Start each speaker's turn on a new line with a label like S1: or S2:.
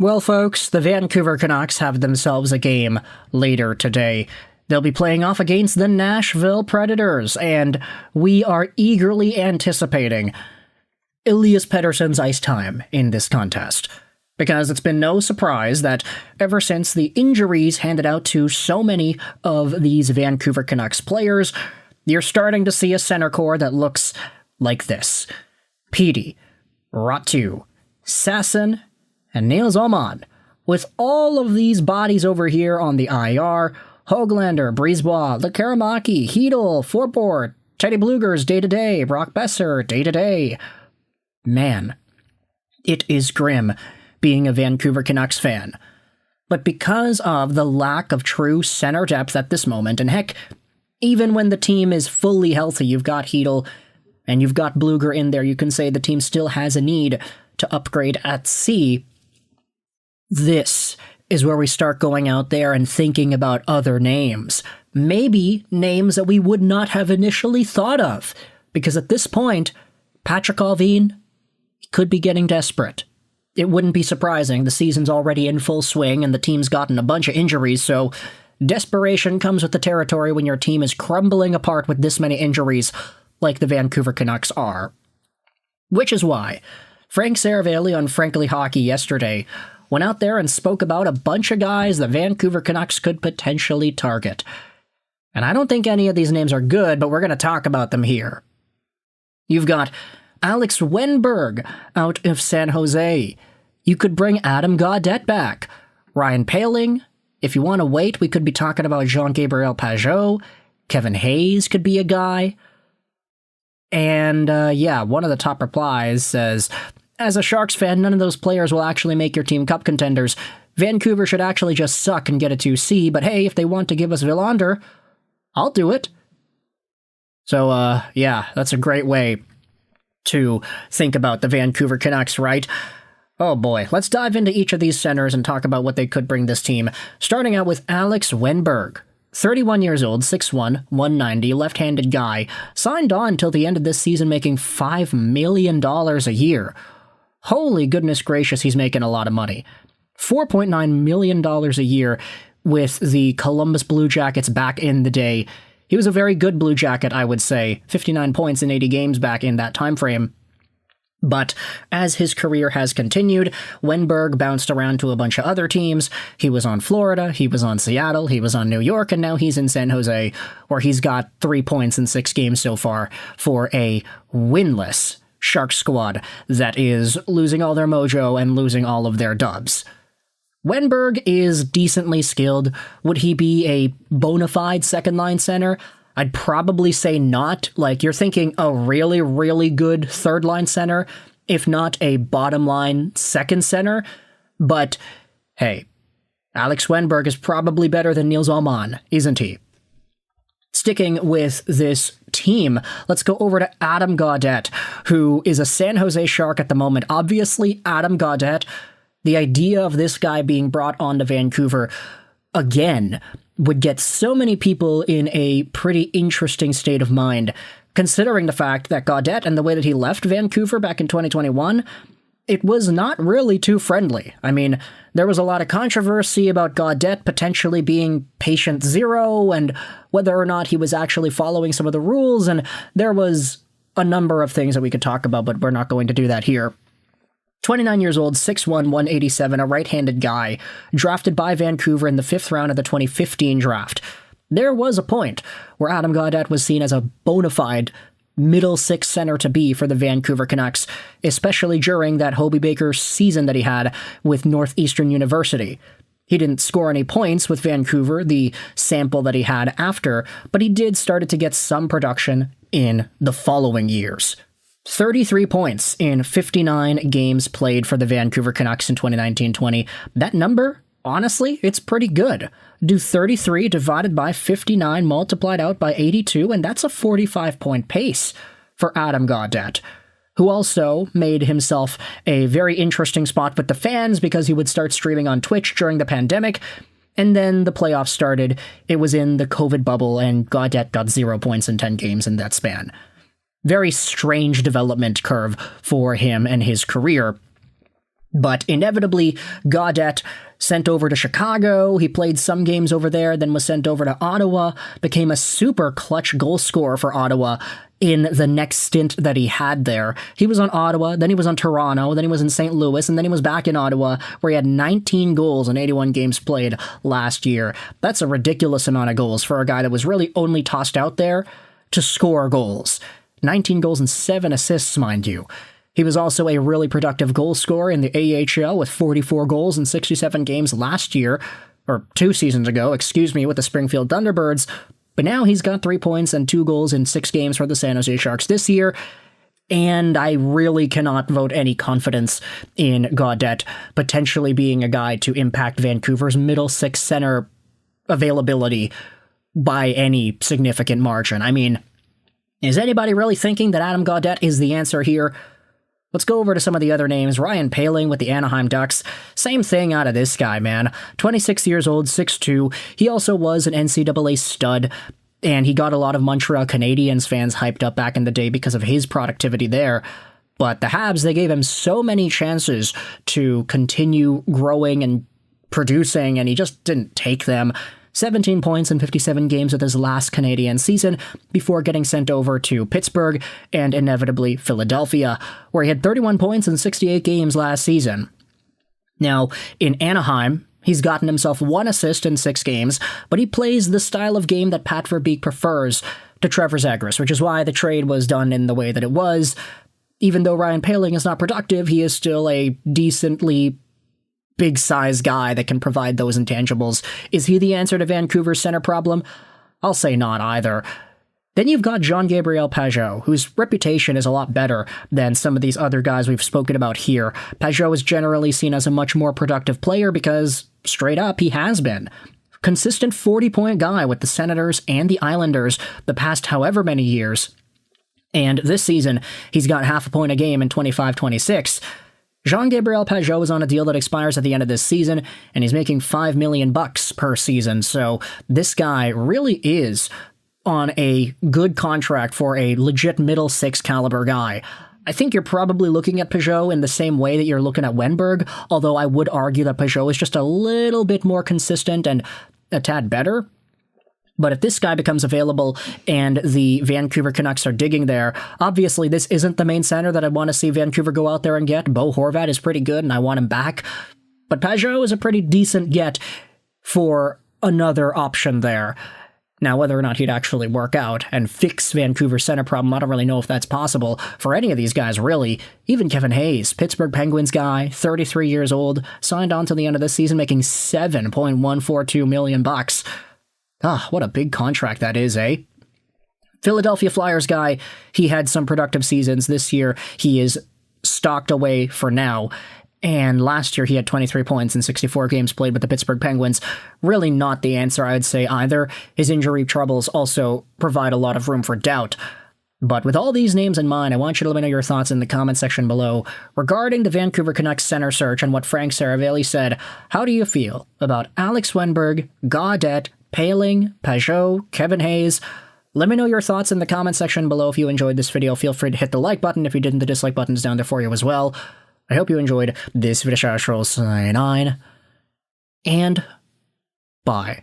S1: Well, folks, the Vancouver Canucks have themselves a game later today. They'll be playing off against the Nashville Predators, and we are eagerly anticipating Elias Pettersson's ice time in this contest. Because it's been no surprise that ever since the injuries handed out to so many of these Vancouver Canucks players, you're starting to see a center core that looks like this. Petey, Ratu, Sasson, and Nils Åman. With all of these bodies over here on the IR, Höglander, Brisebois, Lekaramaki, Hedel, Forbort, Teddy Bluegers day-to-day, Brock Besser day-to-day. Man, it is grim being a Vancouver Canucks fan. But because of the lack of true center depth at this moment, and heck, even when the team is fully healthy, you've got Hedel and you've got Blueger in there, you can say the team still has a need to upgrade at C. This is where we start going out there and thinking about other names. Maybe names that we would not have initially thought of. Because at this point, Patrick Allvin could be getting desperate. It wouldn't be surprising. The season's already in full swing and the team's gotten a bunch of injuries, so desperation comes with the territory when your team is crumbling apart with this many injuries like the Vancouver Canucks are. Which is why Frank Seravalli on Frankly Hockey yesterday went out there and spoke about a bunch of guys the Vancouver Canucks could potentially target. And I don't think any of these names are good, but we're going to talk about them here. You've got Alex Wennberg out of San Jose. You could bring Adam Gaudette back. Ryan Poehling. If you want to wait, we could be talking about Jean-Gabriel Pageau. Kevin Hayes could be a guy. And, one of the top replies says, as a Sharks fan, none of those players will actually make your team cup contenders. Vancouver should actually just suck and get a 2C, but hey, if they want to give us Willander, I'll do it. So, that's a great way to think about the Vancouver Canucks, right? Oh boy, let's dive into each of these centers and talk about what they could bring this team. Starting out with Alex Wennberg. 31 years old, 6'1", 190, left-handed guy. Signed on till the end of this season making $5 million a year. Holy goodness gracious, he's making a lot of money. $4.9 million a year with the Columbus Blue Jackets back in the day. He was a very good Blue Jacket, I would say. 59 points in 80 games back in that time frame. But as his career has continued, Wennberg bounced around to a bunch of other teams. He was on Florida, he was on Seattle, he was on New York, and now he's in San Jose, where he's got 3 points in 6 games so far for a winless Sharks squad that is losing all their mojo and losing all of their dubs. Wennberg is decently skilled. Would he be a bona fide second-line center? I'd probably say not. Like, you're thinking a really, really good third-line center, if not a bottom-line second center. But, hey, Alex Wennberg is probably better than Nils Åman, isn't he? Sticking with this team, let's go over to Adam Gaudette, who is a San Jose Shark at the moment. Obviously, Adam Gaudette, the idea of this guy being brought on to Vancouver again would get so many people in a pretty interesting state of mind, considering the fact that Gaudette and the way that he left Vancouver back in 2021, it was not really too friendly. I mean, there was a lot of controversy about Gaudette potentially being patient zero and whether or not he was actually following some of the rules, and there was a number of things that we could talk about, but we're not going to do that here. 29 years old, 6'1", 187, a right-handed guy, drafted by Vancouver in the 5th round of the 2015 draft. There was a point where Adam Gaudette was seen as a bona fide middle six center to be for the Vancouver Canucks, especially during that Hobey Baker season that he had with Northeastern University. He didn't score any points with Vancouver, the sample that he had after, but he did start to get some production in the following years. 33 points in 59 games played for the Vancouver Canucks in 2019-20. That number, honestly, it's pretty good. Do 33 divided by 59 multiplied out by 82, and that's a 45-point pace for Adam Gaudette, who also made himself a very interesting spot with the fans because he would start streaming on Twitch during the pandemic, and then the playoffs started. It was in the COVID bubble, and Gaudette got 0 points in 10 games in that span. Very strange development curve for him and his career. But inevitably, Gaudette sent over to Chicago. He played some games over there, then was sent over to Ottawa, became a super clutch goal scorer for Ottawa in the next stint that he had there. He was on Ottawa, then he was on Toronto, then he was in St. Louis, and then he was back in Ottawa, where he had 19 goals in 81 games played last year. That's a ridiculous amount of goals for a guy that was really only tossed out there to score goals. 19 goals and 7 assists, mind you. He was also a really productive goal scorer in the AHL with 44 goals in 67 games last year, or 2 seasons ago, with the Springfield Thunderbirds. But now he's got 3 points and 2 goals in 6 games for the San Jose Sharks this year, and I really cannot vote any confidence in Gaudette potentially being a guy to impact Vancouver's middle six center availability by any significant margin. I mean, is anybody really thinking that Adam Gaudette is the answer here? Let's go over to some of the other names. Ryan Poehling with the Anaheim Ducks. Same thing out of this guy, man. 26 years old, 6'2". He also was an NCAA stud, and he got a lot of Montreal Canadiens fans hyped up back in the day because of his productivity there. But the Habs, they gave him so many chances to continue growing and producing, and he just didn't take them. 17 points in 57 games with his last Canadian season before getting sent over to Pittsburgh and inevitably Philadelphia, where he had 31 points in 68 games last season. Now, in Anaheim, he's gotten himself 1 assist in 6 games, but he plays the style of game that Pat Verbeek prefers to Trevor Zegras, which is why the trade was done in the way that it was. Even though Ryan Poehling is not productive, he is still a decently big size guy that can provide those intangibles. Is he the answer to Vancouver's center problem? I'll say not either. Then you've got Jean-Gabriel Pageau, whose reputation is a lot better than some of these other guys we've spoken about here. Pageau is generally seen as a much more productive player because, straight up, he has been. Consistent 40-point guy with the Senators and the Islanders the past however many years. And this season, he's got half a point a game in 25-26. Jean-Gabriel Pageau is on a deal that expires at the end of this season, and he's making $5 million per season, so this guy really is on a good contract for a legit middle six caliber guy. I think you're probably looking at Pageau in the same way that you're looking at Wennberg, although I would argue that Pageau is just a little bit more consistent and a tad better. But if this guy becomes available and the Vancouver Canucks are digging there, obviously this isn't the main center that I want to see Vancouver go out there and get. Bo Horvat is pretty good and I want him back. But Pageau is a pretty decent get for another option there. Now, whether or not he'd actually work out and fix Vancouver's center problem, I don't really know if that's possible for any of these guys, really. Even Kevin Hayes, Pittsburgh Penguins guy, 33 years old, signed on to the end of this season making $7.142 million. Ah, what a big contract that is, eh? Philadelphia Flyers guy, he had some productive seasons this year. He is stocked away for now. And last year he had 23 points in 64 games played with the Pittsburgh Penguins. Really not the answer, I'd say, either. His injury troubles also provide a lot of room for doubt. But with all these names in mind, I want you to let me know your thoughts in the comment section below regarding the Vancouver Canucks center search and what Frank Seravalli said. How do you feel about Alex Wennberg, Gaudette, Poehling, Pageau, Kevin Hayes? Let me know your thoughts in the comment section below. If you enjoyed this video, feel free to hit the like button. If you didn't, the dislike button's down there for you as well. I hope you enjoyed this video. Sign on, and bye.